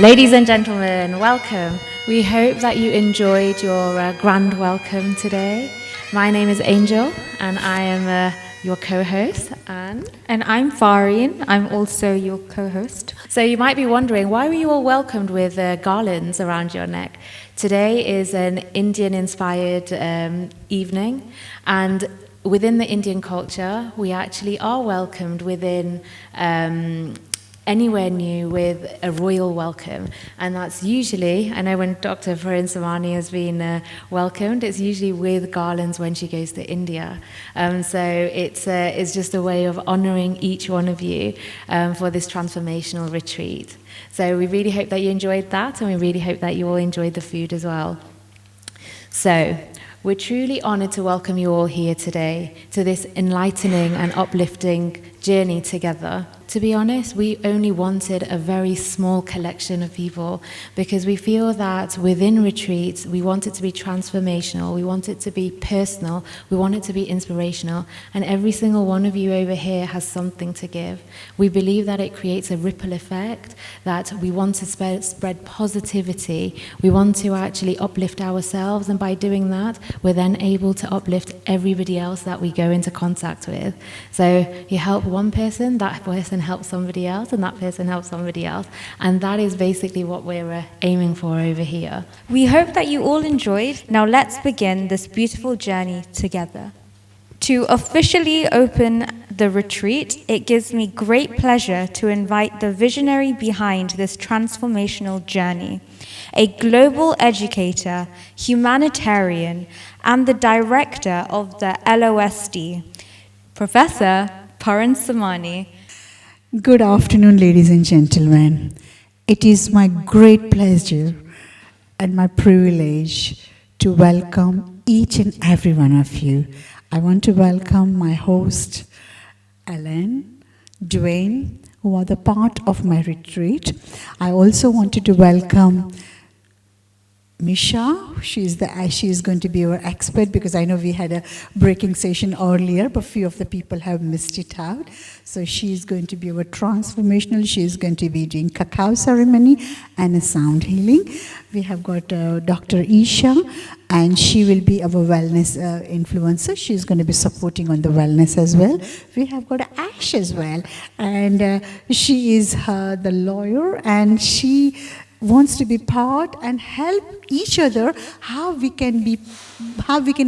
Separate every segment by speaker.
Speaker 1: Ladies and gentlemen, welcome. We hope that you enjoyed your grand welcome today. My name is Angel, and I am your co-host,
Speaker 2: And I'm Farine. I'm also your co-host.
Speaker 1: So you might be wondering, why were you all welcomed with garlands around your neck? Today is an Indian-inspired evening, and within the Indian culture, we actually are welcomed within anywhere new with a royal welcome, and that's usually, I know when Dr. Farin Samani has been welcomed, it's usually with garlands when she goes to India. So it's just a way of honouring each one of you for this transformational retreat. So we really hope that you enjoyed that, and we really hope that you all enjoyed the food as well. So we're truly honoured to welcome you all here today to this enlightening and uplifting journey together. To be honest, we only wanted a very small collection of people because we feel that within retreats, we want it to be transformational, we want it to be personal, we want it to be inspirational, and every single one of you over here has something to give. We believe that it creates a ripple effect, that we want to spread positivity, we want to actually uplift ourselves, and by doing that, we're then able to uplift everybody else that we go into contact with. So you help one person, that person helps somebody else, and that person helps somebody else, and that is basically what we're aiming for over here.
Speaker 2: We hope that you all enjoyed. Now let's begin this beautiful journey together. To officially open the retreat, it gives me great pleasure to invite the visionary behind this transformational journey, a global educator, humanitarian, and the director of the LOSD, Professor Paran Samani.
Speaker 3: Good afternoon, ladies and gentlemen. It is my great pleasure and my privilege to welcome each and every one of you. I want to welcome my host, Ellen, Dwayne, who are the part of my retreat. I also wanted to welcome Misha. She is going to be our expert because I know we had a breaking session earlier, but few of the people have missed it out. So she is going to be our transformational. She is going to be doing cacao ceremony and a sound healing. We have got Dr. Isha, and she will be our wellness influencer. She is going to be supporting on the wellness as well. We have got Ash as well, and she is the lawyer, and she wants to be part and help each other how we can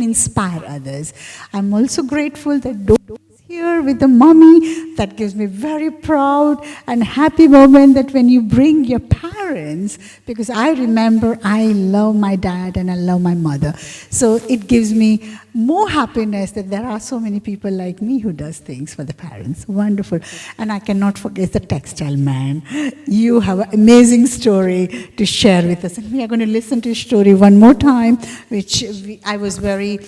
Speaker 3: inspire others. I'm also grateful that Dodo is here with the mommy. That gives me very proud and happy moment that when you bring your parents, because I remember I love my dad and I love my mother. So it gives me more happiness that there are so many people like me who does things for the parents. Wonderful. And I cannot forget the textile man. You have an amazing story to share with us. And we are going to listen to your story one more time, which I was very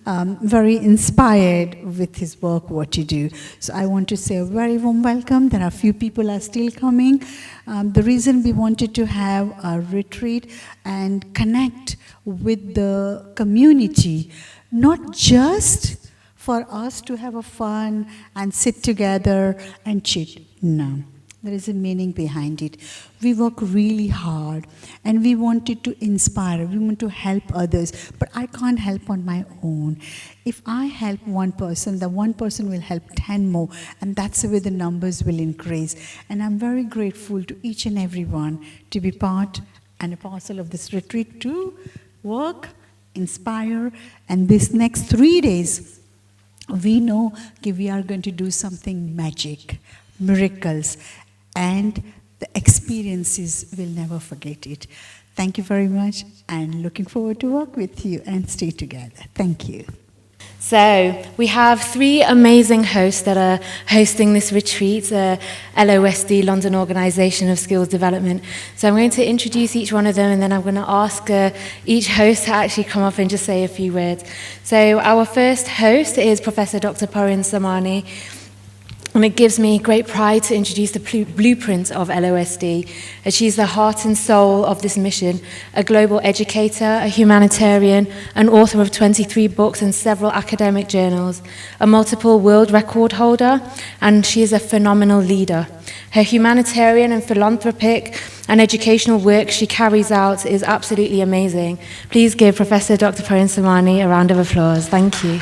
Speaker 3: inspired with his work, what you do. So I want to say a very warm welcome. There are a few people are still coming. The reason we wanted to have a retreat and connect with the community, not just for us to have a fun and sit together and chit. No, there is a meaning behind it. We work really hard and we wanted to inspire, we want to help others, but I can't help on my own. If I help one person, the one person will help 10 more, and that's the way the numbers will increase. And I'm very grateful to each and every one to be part and a parcel of this retreat to work, inspire, and this next 3 days, we know that we are going to do something magic, miracles, and the experiences, we'll never forget it. Thank you very much, and looking forward to work with you and stay together. Thank you.
Speaker 1: So we have 3 amazing hosts that are hosting this retreat, LOSD, London Organisation of Skills Development. So I'm going to introduce each one of them, and then I'm going to ask each host to actually come up and just say a few words. So our first host is Professor Dr. Parin Samani. And it gives me great pride to introduce the blueprint of LOSD. She's the heart and soul of this mission, a global educator, a humanitarian, an author of 23 books and several academic journals, a multiple world record holder, and she is a phenomenal leader. Her humanitarian and philanthropic and educational work she carries out is absolutely amazing. Please give Professor Dr. Parin Samani a round of applause. Thank you.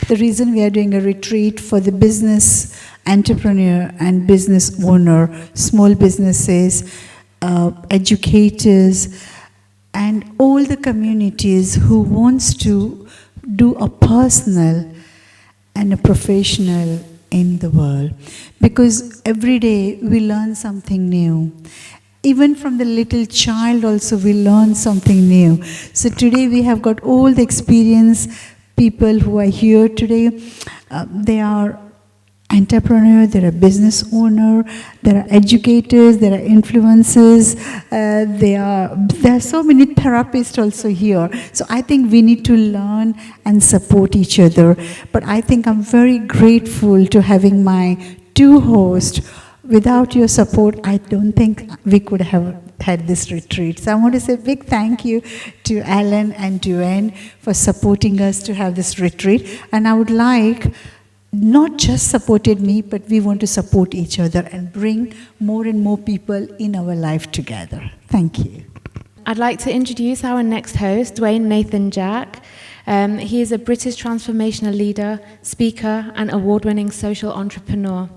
Speaker 3: The reason we are doing a retreat for the business entrepreneur and business owner, small businesses, educators, and all the communities who wants to do a personal and a professional in the world. Because every day we learn something new. Even from the little child also we learn something new. So today we have got all the experience. People who are here today, they are entrepreneurs, they are business owner, there are educators, there are influencers, there are so many therapists also here. So I think we need to learn and support each other. But I think I'm very grateful to having my two hosts. Without your support, I don't think we could have had this retreat. So I want to say a big thank you to Alan and Duane for supporting us to have this retreat. And I would like, not just supported me, but we want to support each other and bring more and more people in our life together. Thank you.
Speaker 1: I'd like to introduce our next host, Dwayne Nathan Jack. He is a British transformational leader, speaker, and award-winning social entrepreneur.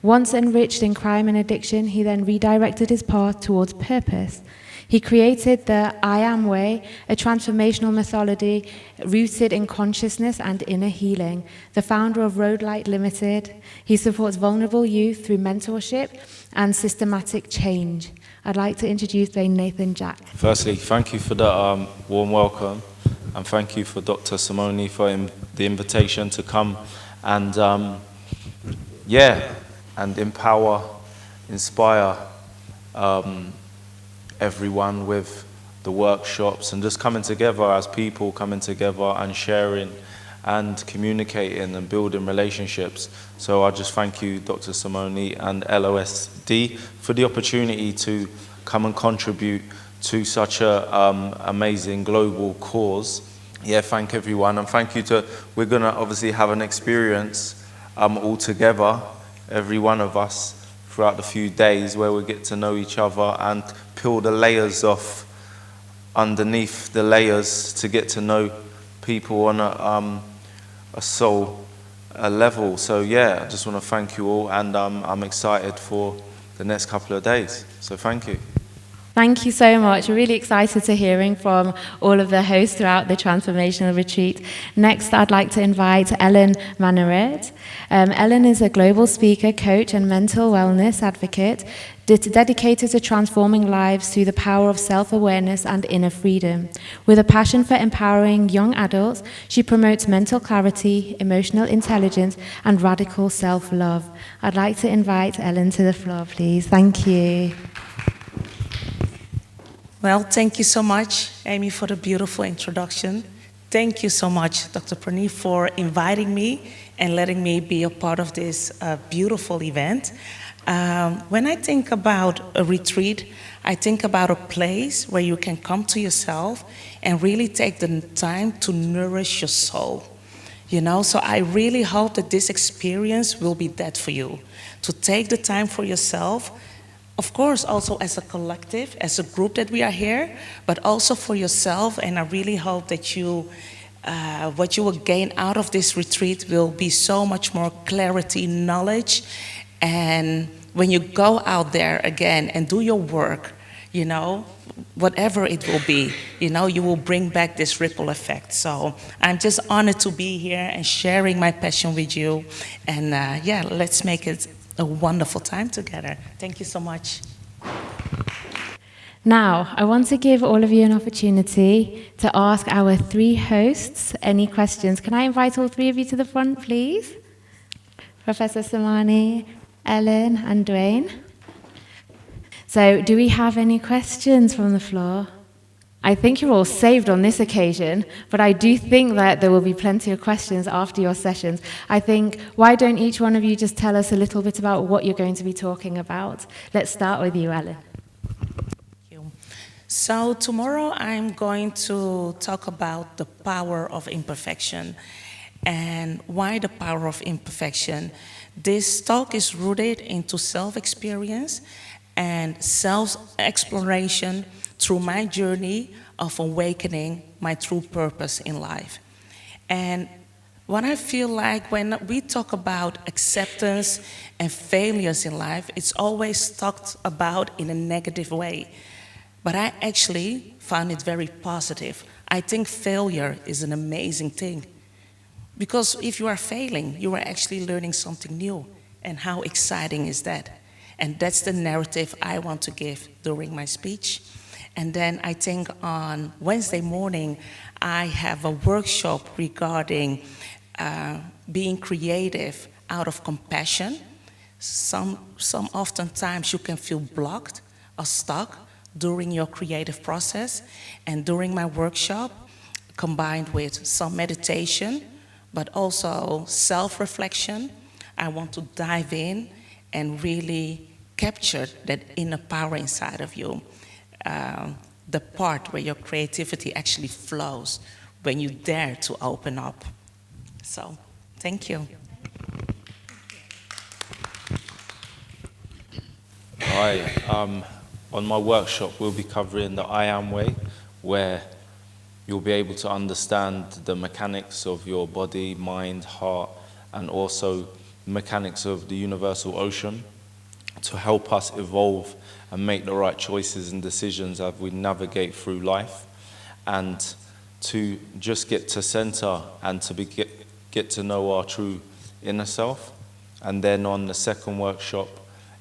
Speaker 1: Once enriched in crime and addiction, he then redirected his path towards purpose. He created the I Am Way, a transformational methodology rooted in consciousness and inner healing. The founder of Road Light Limited, he supports vulnerable youth through mentorship and systematic change. I'd like to introduce Dwayne Nathan Jack.
Speaker 4: Firstly, thank you for the warm welcome, and thank you for Dr. Simone for the invitation to come and and empower, inspire everyone with the workshops and just coming together as people, coming together and sharing and communicating and building relationships. So I just thank you, Dr. Simone and LOSD, for the opportunity to come and contribute to such a amazing global cause. Yeah, thank everyone, and thank you to, we're gonna obviously have an experience all together, every one of us, throughout the few days where we get to know each other and peel the layers off underneath the layers to get to know people on a soul level. So yeah, I just want to thank you all, and I'm excited for the next couple of days. So thank you.
Speaker 1: Thank you so much. We're really excited to hearing from all of the hosts throughout the Transformational Retreat. Next, I'd like to invite Ellen Manaret. Ellen is a global speaker, coach, and mental wellness advocate dedicated to transforming lives through the power of self-awareness and inner freedom. With a passion for empowering young adults, she promotes mental clarity, emotional intelligence, and radical self-love. I'd like to invite Ellen to the floor, please. Thank you.
Speaker 5: Well, thank you so much, Amy, for the beautiful introduction. Thank you so much, Dr. Prani, for inviting me and letting me be a part of this beautiful event. When I think about a retreat, I think about a place where you can come to yourself and really take the time to nourish your soul. You know, so I really hope that this experience will be that for you, to take the time for yourself. Of course, also as a collective, as a group that we are here, but also for yourself. And I really hope that you, what you will gain out of this retreat will be so much more clarity, knowledge. And when you go out there again and do your work, you know, whatever it will be, you know, you will bring back this ripple effect. So I'm just honored to be here and sharing my passion with you. And yeah, let's make it a wonderful time together. Thank you so much.
Speaker 1: Now, I want to give all of you an opportunity to ask our three hosts any questions. Can I invite all three of you to the front, please? Professor Samani, Ellen, and Dwayne. So, do we have any questions from the floor? I think you're all saved on this occasion, but I do think that there will be plenty of questions after your sessions. I think, why don't each one of you just tell us a little bit about what you're going to be talking about? Let's start with you, Ellen.
Speaker 5: You. So tomorrow I'm going to talk about the power of imperfection. And why the power of imperfection? This talk is rooted into self-experience and self-exploration through my journey of awakening my true purpose in life. And what I feel like when we talk about acceptance and failures in life, it's always talked about in a negative way. But I actually found it very positive. I think failure is an amazing thing. Because if you are failing, you are actually learning something new. And how exciting is that? And that's the narrative I want to give during my speech. And then I think on Wednesday morning, I have a workshop regarding being creative out of compassion. Some oftentimes you can feel blocked or stuck during your creative process. And during my workshop, combined with some meditation, but also self-reflection, I want to dive in and really capture that inner power inside of you. The part where your creativity actually flows when you dare to open up. So, thank you.
Speaker 4: Hi. On my workshop, we'll be covering the I Am way, where you'll be able to understand the mechanics of your body, mind, heart, and also mechanics of the universal ocean to help us evolve and make the right choices and decisions as we navigate through life, and to just get to center and to get to know our true inner self. And then on the second workshop,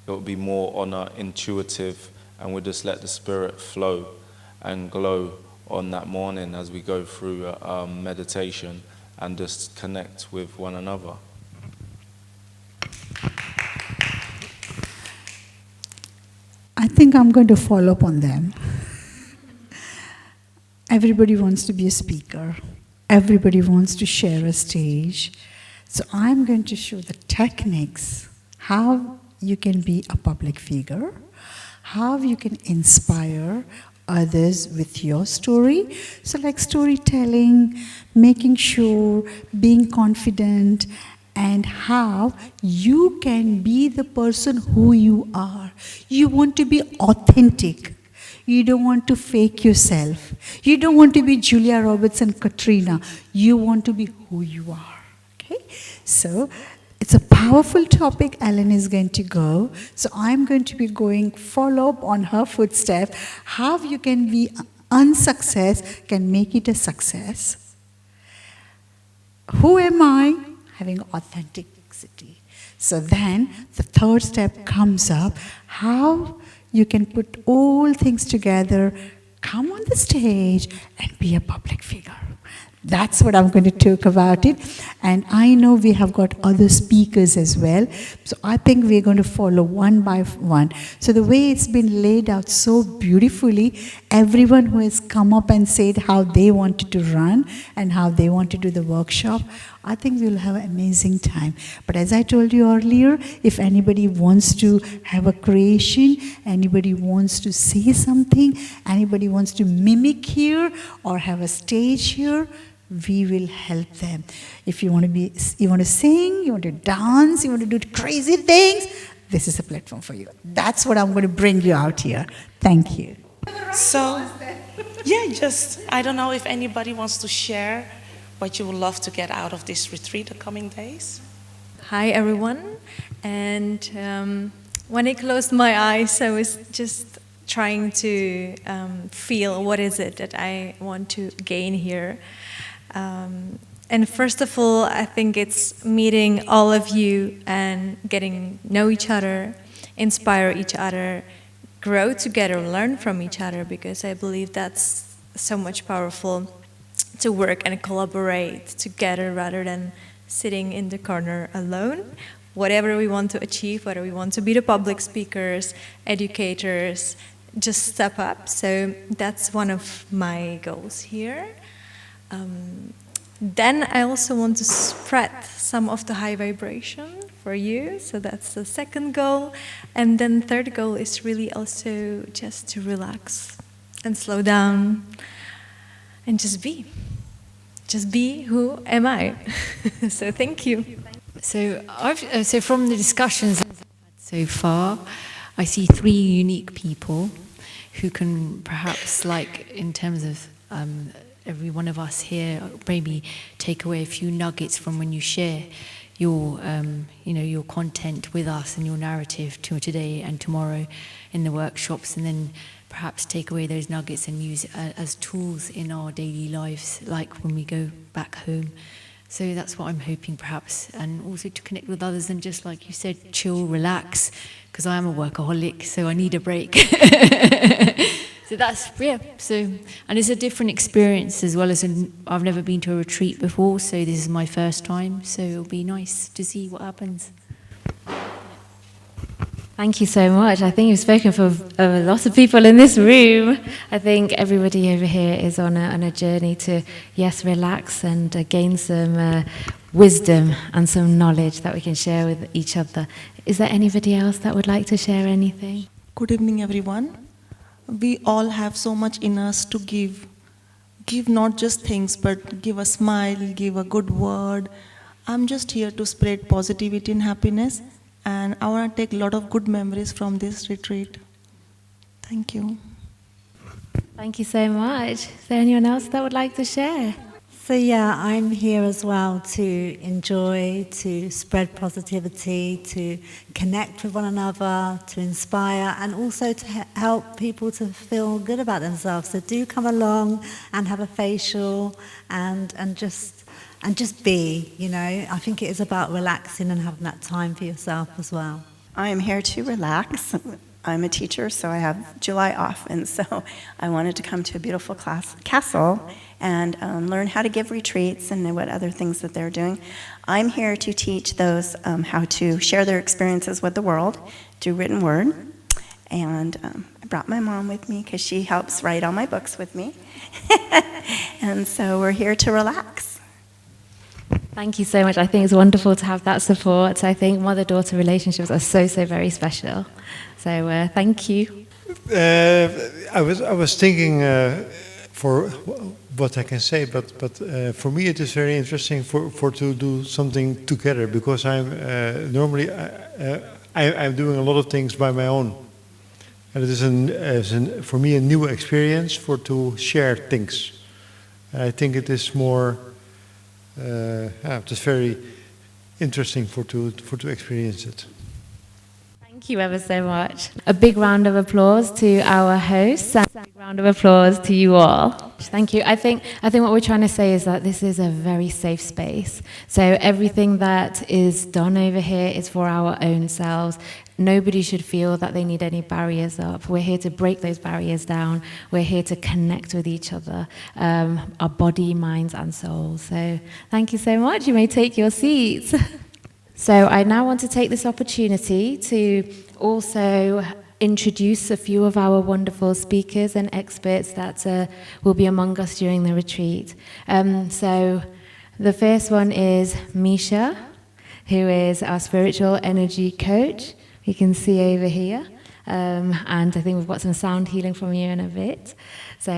Speaker 4: it will be more on our intuitive, and we'll just let the spirit flow and glow on that morning as we go through meditation and just connect with one another.
Speaker 3: I think I'm going to follow up on them. Everybody wants to be a speaker. Everybody wants to share a stage. So I'm going to show the techniques, how you can be a public figure, how you can inspire others with your story. So like storytelling, making sure, being confident, and how you can be the person who you are. You want to be authentic. You don't want to fake yourself. You don't want to be Julia Roberts and Katrina. You want to be who you are. Okay? So it's a powerful topic Ellen is going to go. So I'm going to be going follow up on her footsteps. How you can be unsuccess can make it a success. Who am I? Having authenticity. So then the third step comes up, how you can put all things together, come on the stage and be a public figure. That's what I'm going to talk about it. And I know we have got other speakers as well. So I think we're going to follow one by one. So the way it's been laid out so beautifully, everyone who has come up and said how they wanted to run and how they want to do the workshop, I think we'll have an amazing time. But as I told you earlier, if anybody wants to have a creation, anybody wants to say something, anybody wants to mimic here or have a stage here, we will help them. If you want to sing, you want to dance, you want to do crazy things, this is a platform for you. That's what I'm going to bring you out here. Thank you.
Speaker 5: So, yeah, I don't know if anybody wants to share what you would love to get out of this retreat the coming days.
Speaker 2: Hi, everyone. And when I closed my eyes, I was just trying to feel what is it that I want to gain here. And first of all, I think it's meeting all of you and getting to know each other, inspire each other, grow together, learn from each other, because I believe that's so much powerful to work and collaborate together rather than sitting in the corner alone. Whatever we want to achieve, whether we want to be the public speakers, educators,
Speaker 6: just step up. So that's one of my goals here. Then I also want to spread some of the high vibration for you. So that's the second goal. And then third goal is really also just to relax and slow down and just be. Just be who am I. So thank you.
Speaker 7: So from the discussions I've had so far, I see three unique people who can perhaps, like in terms of every one of us here, maybe take away a few nuggets from when you share your your content with us and your narrative to today and tomorrow in the workshops, and then perhaps take away those nuggets and use as tools in our daily lives, like when we go back home. So that's what I'm hoping, perhaps, and also to connect with others and just, like you said, chill, relax, because I am a workaholic, so I need a break. So that's, yeah, and it's a different experience as well as I've never been to a retreat before, so this is my first time, so it'll be nice to see what happens.
Speaker 1: Thank you so much. I think you've spoken for a lot of people in this room. I think everybody over here is on a journey to, yes, relax and gain some wisdom and some knowledge that we can share with each other. Is there anybody else that would like to share anything?
Speaker 8: Good evening, everyone. We all have so much in us to give. Give not just things, but give a smile, give a good word. I'm just here to spread positivity and happiness. And I want to take a lot of good memories from this retreat. Thank you.
Speaker 1: Thank you so much. Is there anyone else that would like to share?
Speaker 9: So yeah, I'm here as well to enjoy, to spread positivity, to connect with one another, to inspire, and also to help people to feel good about themselves. So do come along and have a facial and just be, you know. I think it is about relaxing and having that time for yourself as well.
Speaker 10: I am here to relax. I'm a teacher, so I have July off, and so I wanted to come to a beautiful castle and learn how to give retreats and what other things that they're doing. I'm here to teach those how to share their experiences with the world through written word, and I brought my mom with me because she helps write all my books with me, and so we're here to relax.
Speaker 1: Thank you so much. I think it's wonderful to have that support. I think mother-daughter relationships are so very special. So thank you.
Speaker 11: I was thinking for what I can say, but for me it is very interesting for to do something together, because I'm normally I'm doing a lot of things by my own, and it is for me a new experience to share things. I think it is more. It is very interesting to experience it.
Speaker 1: Thank you ever so much. A big round of applause to our hosts and a big round of applause to you all. Thank you. I think what we're trying to say is that this is a very safe space. So everything that is done over here is for our own selves. Nobody should feel that they need any barriers up. We're here to break those barriers down. We're here to connect with each other, our body, minds, and souls. So thank you so much. You may take your seats. So I now want to take this opportunity to also introduce a few of our wonderful speakers and experts that will be among us during the retreat. So the first one is Misha, who is our spiritual energy coach. You can see over here. And I think we've got some sound healing from you in a bit. So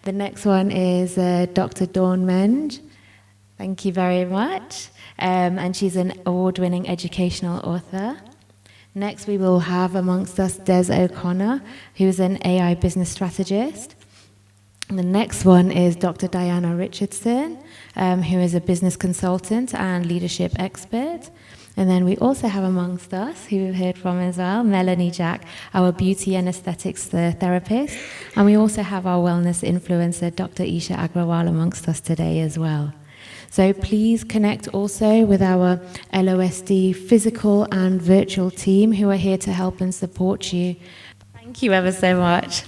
Speaker 1: the next one is Dr. Dawn Menge. Thank you very much. And she's an award-winning educational author. Next, we will have amongst us Des O'Connor, who is an AI business strategist. And the next one is Dr. Diana Richardson, who is a business consultant and leadership expert. And then we also have amongst us, who we've heard from as well, Melanie Jack, our beauty and aesthetics therapist. And we also have our wellness influencer, Dr. Isha Agrawal, amongst us today as well. So please connect also with our LOSD physical and virtual team who are here to help and support you. Thank you ever so much.